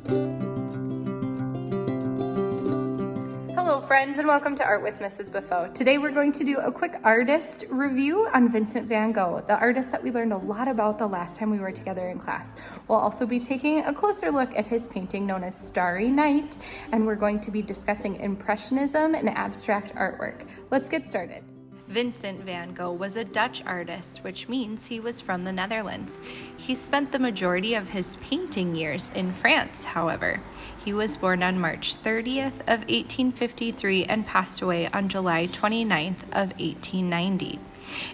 Hello friends, and welcome to Art with Mrs. Beaufeaux. Today we're going to do a quick artist review on Vincent van Gogh, the artist that we learned a lot about the last time we were together in class. We'll also be taking a closer look at his painting known as Starry Night, and we're going to be discussing Impressionism and abstract artwork. Let's get started. Vincent van Gogh was a Dutch artist, which means he was from the Netherlands. He spent the majority of his painting years in France, however. He was born on March 30th of 1853 and passed away on July 29th of 1890.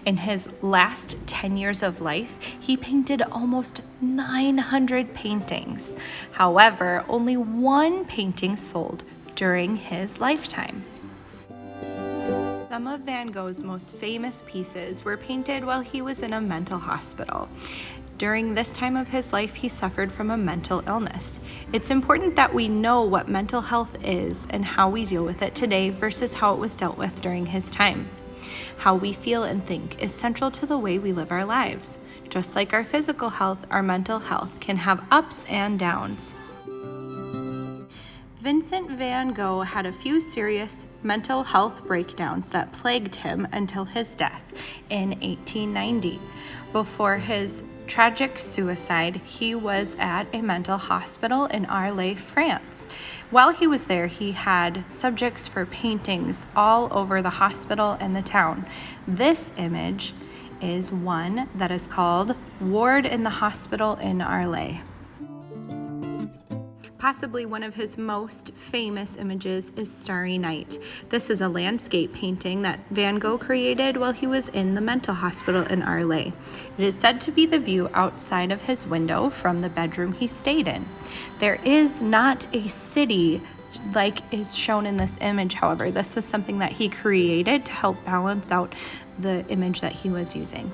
In his last 10 years of life, he painted almost 900 paintings. However, only one painting sold during his lifetime. Some of Van Gogh's most famous pieces were painted while he was in a mental hospital. During this time of his life, he suffered from a mental illness. It's important that we know what mental health is and how we deal with it today versus how it was dealt with during his time. How we feel and think is central to the way we live our lives. Just like our physical health, our mental health can have ups and downs. Vincent van Gogh had a few serious mental health breakdowns that plagued him until his death in 1890. Before his tragic suicide, he was at a mental hospital in Arles, France. While he was there, he had subjects for paintings all over the hospital and the town. This image is one that is called Ward in the Hospital in Arles. Possibly one of his most famous images is Starry Night. This is a landscape painting that Van Gogh created while he was in the mental hospital in Arles. It is said to be the view outside of his window from the bedroom he stayed in. There is not a city like is shown in this image, however. This was something that he created to help balance out the image that he was using.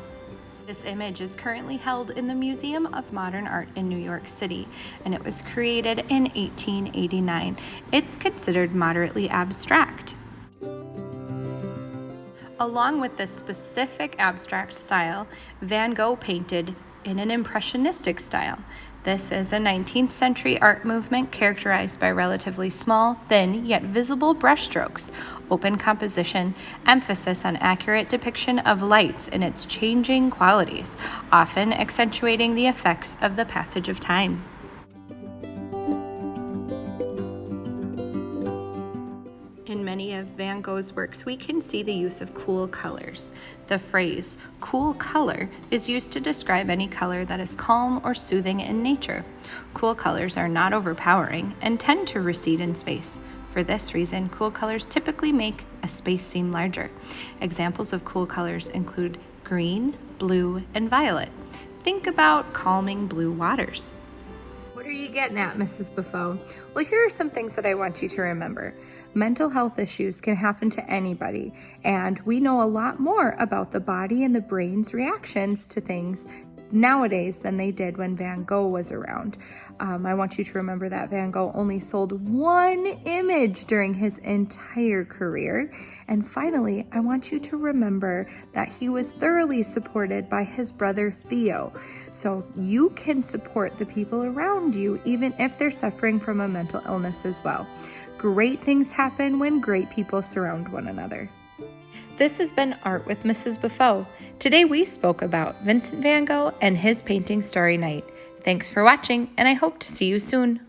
This image is currently held in the Museum of Modern Art in New York City, and it was created in 1889. It's considered moderately abstract. Along with this specific abstract style, Van Gogh painted in an impressionistic style. This is a 19th century art movement characterized by relatively small, thin, yet visible brushstrokes, open composition, emphasis on accurate depiction of lights and its changing qualities, often accentuating the effects of the passage of time. In many of Van Gogh's works, we can see the use of cool colors. The phrase, cool color, is used to describe any color that is calm or soothing in nature. Cool colors are not overpowering and tend to recede in space. For this reason, cool colors typically make a space seem larger. Examples of cool colors include green, blue, and violet. Think about calming blue waters. What are you getting at, Mrs. Beaufeaux? Well, here are some things that I want you to remember. Mental health issues can happen to anybody, and we know a lot more about the body and the brain's reactions to things nowadays than they did when Van Gogh was around. I want you to remember that Van Gogh only sold one image during his entire career. And finally, I want you to remember that he was thoroughly supported by his brother Theo. So you can support the people around you even if they're suffering from a mental illness as well. Great things happen when great people surround one another. This has been Art with Mrs. Beaufeaux. Today we spoke about Vincent van Gogh and his painting Starry Night. Thanks for watching, and I hope to see you soon.